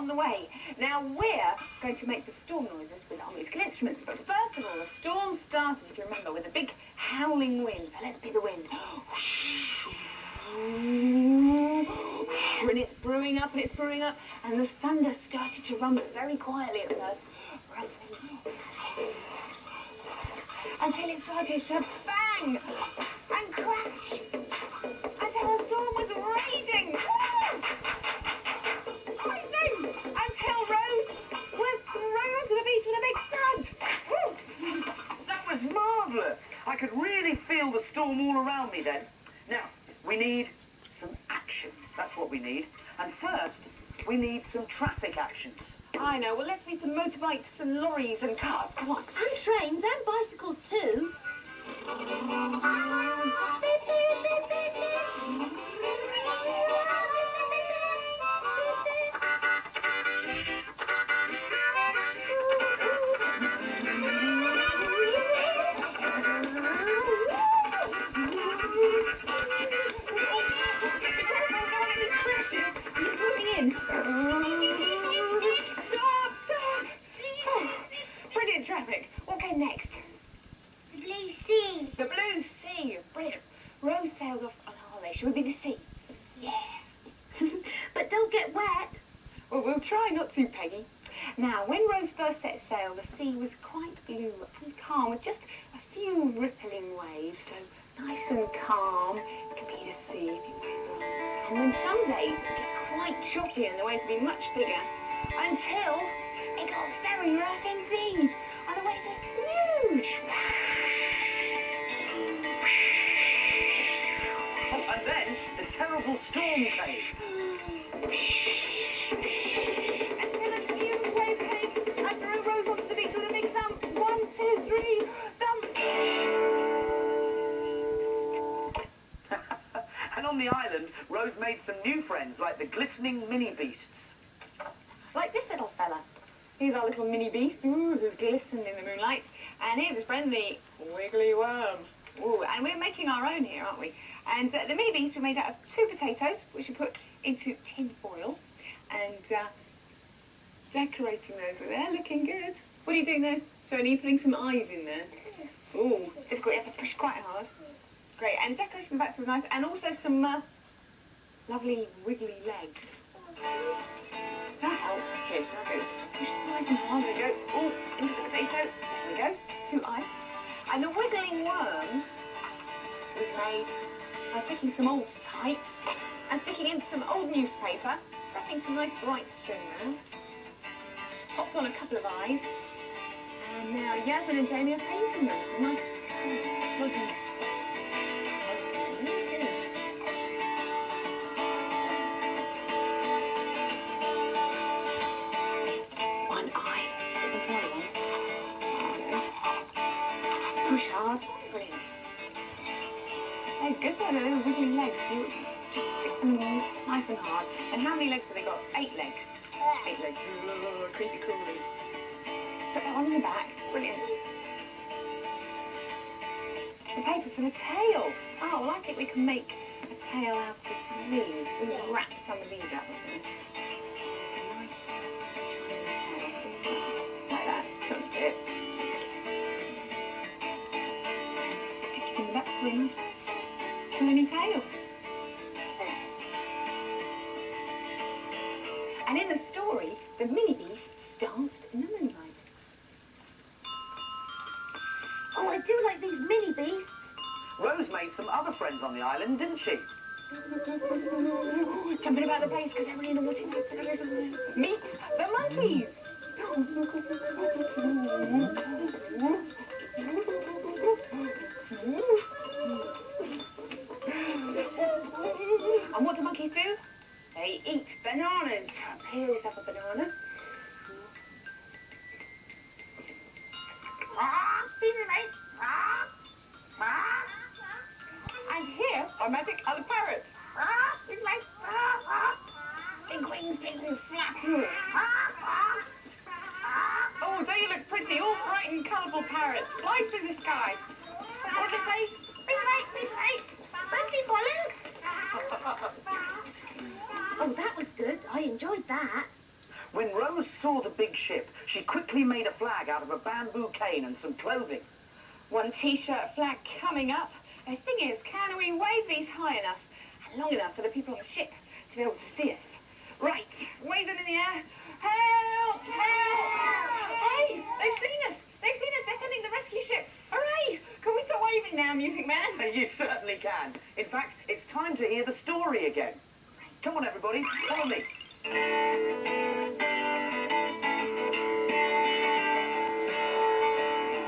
on the way. Now, we're going to make the storm noises with our musical instruments. But first of all, the storm started, if you remember, with a big howling wind. So let's be the wind. And it's brewing up, and it's brewing up. And the thunder started to rumble very quietly at first. Until it started to bang and crash. Until the storm was raging. Until Rose was thrown onto the beach with a big thud. That was marvellous. I could really feel the storm all around me then. Now, we need some actions. That's what we need. And first, we need some traffic actions. I know. Well, let's need some motorbikes and lorries and cars. Come on. And trains and bicycles too. Brilliant traffic. What came next? The blue sea. The blue sea. Brilliant. Rose sails off on holiday. Shall we be the sea? Yeah. But don't get wet. Well, we'll try not to, Peggy. Now, when Rose first set sail, the sea was quite blue and calm, with just a few rippling waves, so nice and calm. It can be the sea if you will. And then some days it would get quite choppy and the waves would be much bigger, until it got very rough indeed, and the waves were huge. Oh, and then the terrible storm came. Until a huge wave came and threw Rose onto the beach with a big thump. 1, 2, 3, thump. And on the island, Rose made some new friends, like the glistening mini beasts. Like this little fella. He's our little mini beast, who's glistened in the moonlight. And here's his friend, the wiggly worm. Ooh, and we're making our own here, aren't we? And the mini beast we made out of 2 potatoes, which we put into tin foil. And decorating those with there, looking good. What are you doing there, Tony? Putting some eyes in there. Ooh, difficult, you have to push quite hard. Great, and decoration of the backs was nice, and also some lovely wiggly legs. That helps. Okay, so go. Push nice and hard. There we go. Oh, into the potato. There we go. 2 eyes. And the wiggling worms we've made by taking some old tights and sticking in some old newspaper, wrapping some nice bright string there. Popped on a couple of eyes. And now Yasmin and Jamie are painting them. Some nice smudgy spots. One eye. There's another one. Push hard. Brilliant. Oh, good there, the little wiggling legs. You just stick them nice and hard. And how many legs have they got? 8 legs. 8 legs. Creepy crawly. Put that one in the back. Brilliant. The paper for the tail. Oh, well, I think we can make a tail out of some of these. We'll wrap some of these up with them. Nice. Like that. That's it. Stick it in the back for a nice turny tail. And in the story, the mini beasts danced in the moonlight. Oh, I do like these mini beasts. Rose made some other friends on the island, didn't she? Jumping about the place because they're really naughty. Meet the monkeys. And what do monkeys do? They eat bananas. Peel yourself a banana. And here are magic other parrots. Big wings, big wings, flap. Oh, don't you look pretty? All bright and colourful parrots. Fly through the sky. What do they say? Big right. Bunty bollocks. Oh, that was good. I enjoyed that. When Rose saw the big ship, she quickly made a flag out of a bamboo cane and some clothing. One T-shirt flag coming up. The thing is, can we wave these high enough and long enough for the people on the ship to be able to see us? Right, wave them in the air. Help! Help! Hey, they've seen us! They've seen us! They're sending the rescue ship! Hooray! Can we stop waving now, Music Man? You certainly can. In fact, it's time to hear the story again. Come on, everybody, follow me.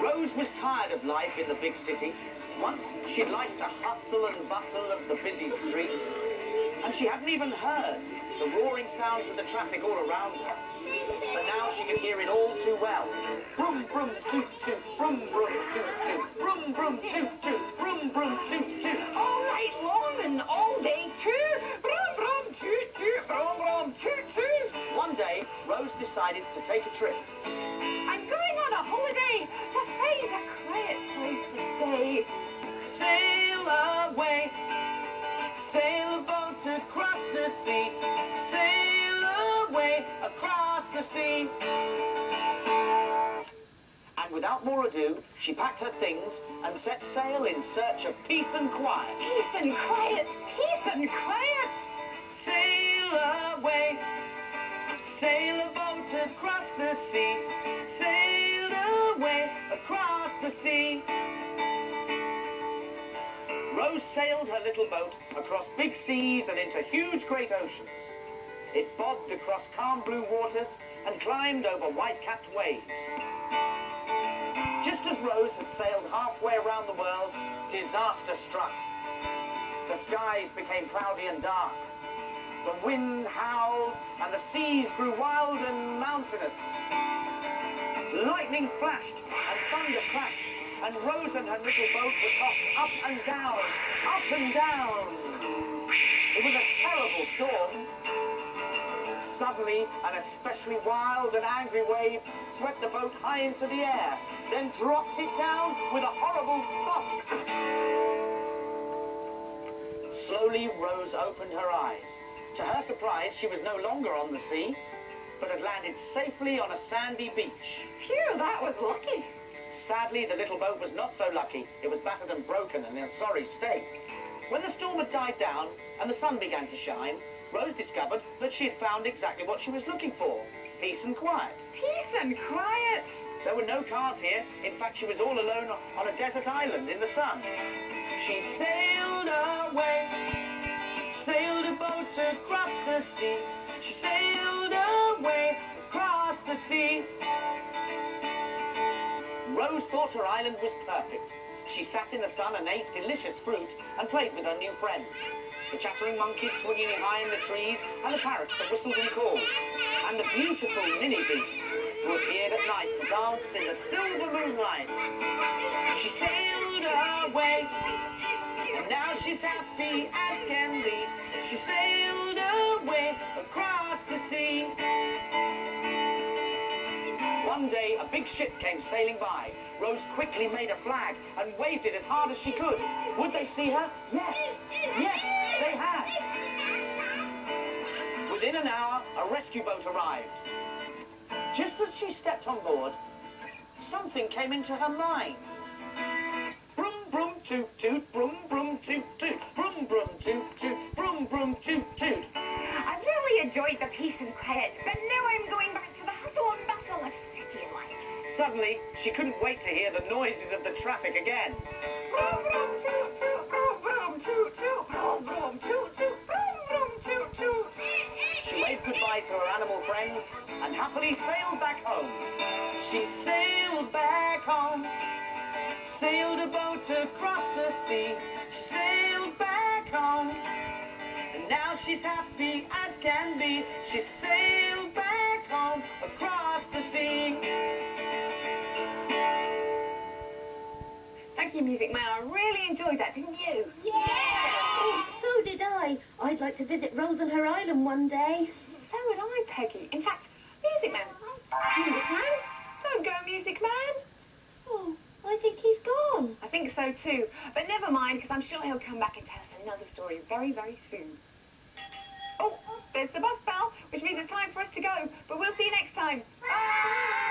Rose was tired of life in the big city. Once, she'd liked the hustle and bustle of the busy streets, and she hadn't even heard the roaring sounds of the traffic all around her. But now she could hear it all too well. Brum, brum, toot, toot, brum, brum, toot, toot, brum, brum, toot, toot, brum, brum, toot, toot. All night long and all day too. Brum, brum, toot, toot, brum, brum, toot, toot. One day, Rose decided to take a trip. I'm going on a holiday to find a quiet place to stay. Sail away, sail a boat across the sea, sail away across the sea. And without more ado, she packed her things and set sail in search of peace and quiet. Peace and quiet, peace and quiet. Sail away, sail a boat across the sea, sail away across the sea. Rose sailed her little boat across big seas and into huge great oceans. It bobbed across calm blue waters and climbed over white-capped waves. Just as Rose had sailed halfway around the world, disaster struck. The skies became cloudy and dark. The wind howled and the seas grew wild and mountainous. Lightning flashed and thunder crashed, and Rose and her little boat were tossed up and down, up and down. It was a terrible storm. Suddenly, an especially wild and angry wave swept the boat high into the air, then dropped it down with a horrible thump. Slowly, Rose opened her eyes. To her surprise, she was no longer on the sea, but had landed safely on a sandy beach. Phew, that was lucky. Sadly, the little boat was not so lucky. It was battered and broken and in a sorry state. When the storm had died down and the sun began to shine, Rose discovered that she had found exactly what she was looking for. Peace and quiet. Peace and quiet. There were no cars here. In fact, she was all alone on a desert island in the sun. She sailed away, sailed a boat across the sea. She sailed away across the sea. Rose thought her island was perfect. She sat in the sun and ate delicious fruit and played with her new friends. The chattering monkeys swinging high in the trees, and the parrots that whistled and called, and the beautiful mini beasts who appeared at night to dance in the silver moonlight. She sailed away, and now she's happy as can be. She sailed away across the sea. One day, a big ship came sailing by. Rose quickly made a flag and waved it as hard as she could. Would they see her? Yes. Yes, they had. Within an hour, a rescue boat arrived. Just as she stepped on board, something came into her mind. Brum, brum, toot, toot, brum, brum, toot, toot, brum, brum, toot, toot, brum, brum, toot, toot. I've really enjoyed the peace and quiet, but now I'm going back to the hustle and bustle of city life. Suddenly, she couldn't wait to hear the noises of the traffic again. Brum, brum, toot, toot, brum, brum, toot, toot, brum, brum, toot, toot, brum, brum, toot, toot. She waved goodbye to her animal friends and happily sailed back home. She sailed back home, sailed a boat across the sea. She sailed back home, and now she's happy as can be. She sailed back home across the sea. Thank you, Music Man. I really enjoyed that, didn't you? Oh, so did I. I'd like to visit Rose on her island one day. So would I, Peggy. In fact, Music Man. Music Man? Don't go, Music Man. Oh, I think he's gone. I think so too. But never mind, because I'm sure he'll come back and tell us another story very, very soon. Oh, there's the bus bell. which means it's time for us to go. But we'll see you next time. Bye!